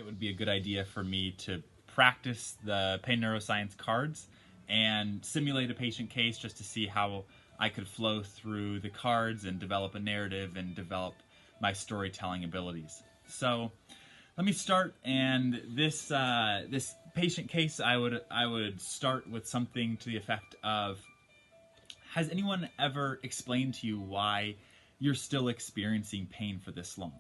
it would be a good idea for me to practice the pain neuroscience cards and simulate a patient case just to see how I could flow through the cards and develop a narrative and develop my storytelling abilities. So let me start, and this patient case I would start with something to the effect of, has anyone ever explained to you why you're still experiencing pain for this long?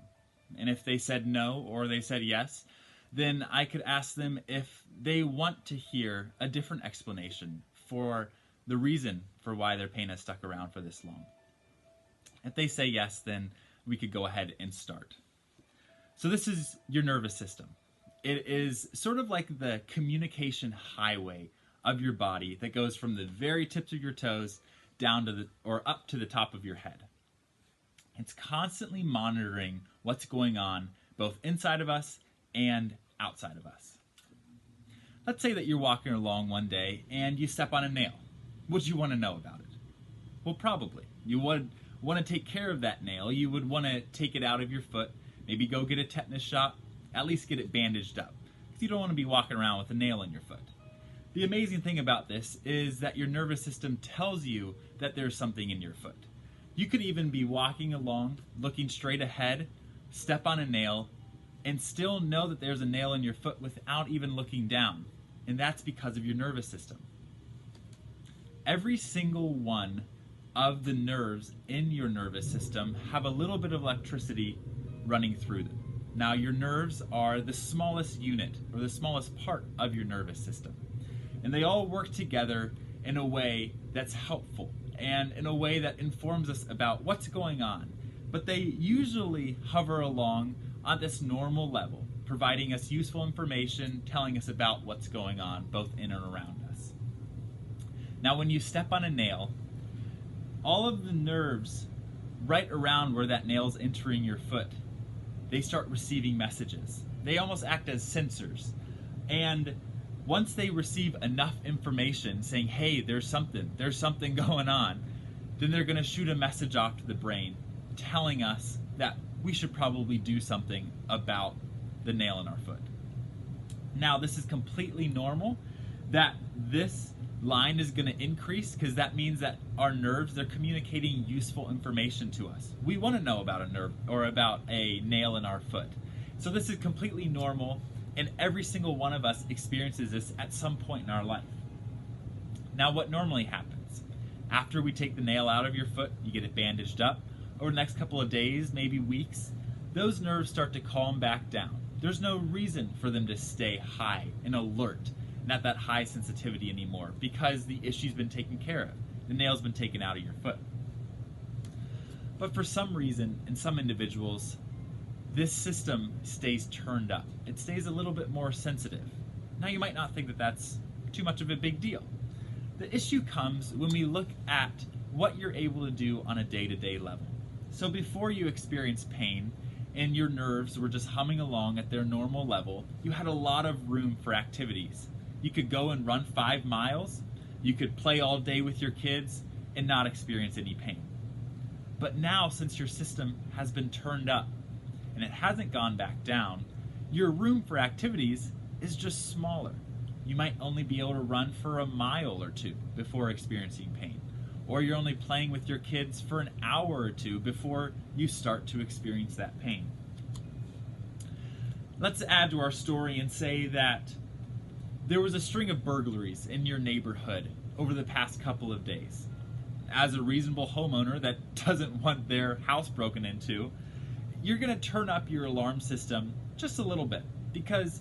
And if they said no or they said yes, then I could ask them if they want to hear a different explanation for the reason for why their pain has stuck around for this long. If they say yes, then we could go ahead and start. So this is your nervous system. It is sort of like the communication highway of your body that goes from the very tips of your toes down to up to the top of your head. It's constantly monitoring what's going on both inside of us and outside of us. Let's say that you're walking along one day and you step on a nail. Would you want to know about it? Well, probably. You would want to take care of that nail. You would want to take it out of your foot, maybe go get a tetanus shot, at least get it bandaged up, because you don't want to be walking around with a nail in your foot. The amazing thing about this is that your nervous system tells you that there's something in your foot. You could even be walking along, looking straight ahead, step on a nail, and still know that there's a nail in your foot without even looking down. And that's because of your nervous system. Every single one of the nerves in your nervous system have a little bit of electricity running through them. Now, your nerves are the smallest unit, or the smallest part of your nervous system. And they all work together in a way that's helpful and in a way that informs us about what's going on. But they usually hover along on this normal level, providing us useful information, telling us about what's going on both in and around us. Now, when you step on a nail, all of the nerves right around where that nail's entering your foot, they start receiving messages. They almost act as sensors. And once they receive enough information saying, hey, there's something going on, then they're going to shoot a message off to the brain telling us that we should probably do something about the nail in our foot. Now, this is completely normal that this line is going to increase, because that means that our nerves, they're communicating useful information to us. We want to know about a nerve or about a nail in our foot. So this is completely normal, and every single one of us experiences this at some point in our life. Now, what normally happens? After we take the nail out of your foot, you get it bandaged up, over the next couple of days, maybe weeks, those nerves start to calm back down. There's no reason for them to stay high and alert, not that high sensitivity anymore, because the issue's been taken care of. The nail's been taken out of your foot. But for some reason, in some individuals, this system stays turned up. It stays a little bit more sensitive. Now, you might not think that that's too much of a big deal. The issue comes when we look at what you're able to do on a day-to-day level. So before you experienced pain and your nerves were just humming along at their normal level, you had a lot of room for activities. You could go and run 5 miles, you could play all day with your kids and not experience any pain. But now, since your system has been turned up and it hasn't gone back down, your room for activities is just smaller. You might only be able to run for a mile or 2 before experiencing pain. Or you're only playing with your kids for an hour or 2 before you start to experience that pain. Let's add to our story and say that there was a string of burglaries in your neighborhood over the past couple of days. As a reasonable homeowner that doesn't want their house broken into, you're going to turn up your alarm system just a little bit, because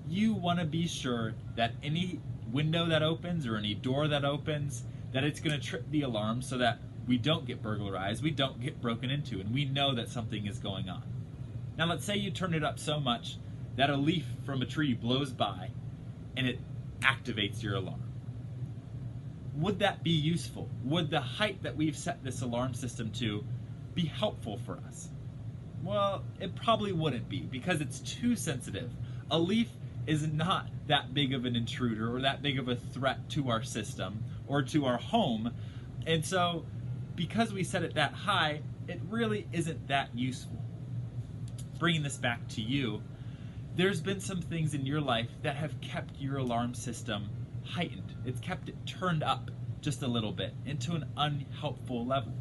you want to be sure that any window that opens or any door that opens, that it's going to trip the alarm so that we don't get burglarized, we don't get broken into, and we know that something is going on. Now, let's say you turn it up so much that a leaf from a tree blows by and it activates your alarm. Would that be useful? Would the height that we've set this alarm system to be helpful for us? Well, it probably wouldn't be, because it's too sensitive. A leaf is not that big of an intruder or that big of a threat to our system or to our home. And so, because we set it that high, it really isn't that useful. Bringing this back to you, there's been some things in your life that have kept your alarm system heightened. It's kept it turned up just a little bit into an unhelpful level.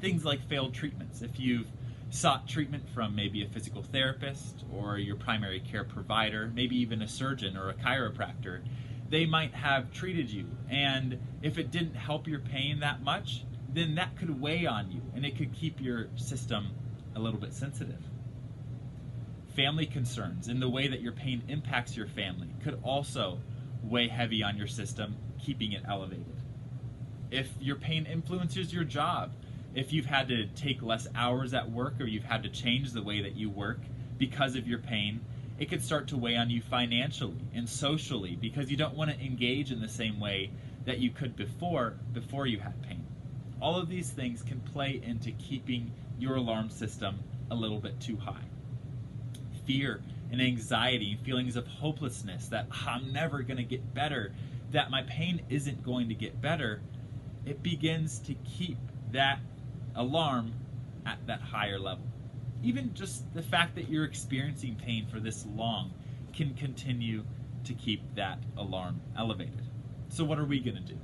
Things like failed treatments. If you've sought treatment from maybe a physical therapist or your primary care provider, maybe even a surgeon or a chiropractor, they might have treated you, and if it didn't help your pain that much, then that could weigh on you and it could keep your system a little bit sensitive. Family concerns and the way that your pain impacts your family could also weigh heavy on your system, keeping it elevated. If your pain influences your job, if you've had to take less hours at work or you've had to change the way that you work because of your pain, it could start to weigh on you financially and socially because you don't want to engage in the same way that you could before you had pain. All of these things can play into keeping your alarm system a little bit too high. Fear and anxiety, feelings of hopelessness, that I'm never going to get better, that my pain isn't going to get better, it begins to keep that alarm at that higher level. Even just the fact that you're experiencing pain for this long can continue to keep that alarm elevated. So what are we going to do?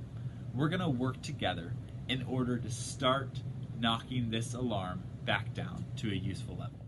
We're going to work together in order to start knocking this alarm back down to a useful level.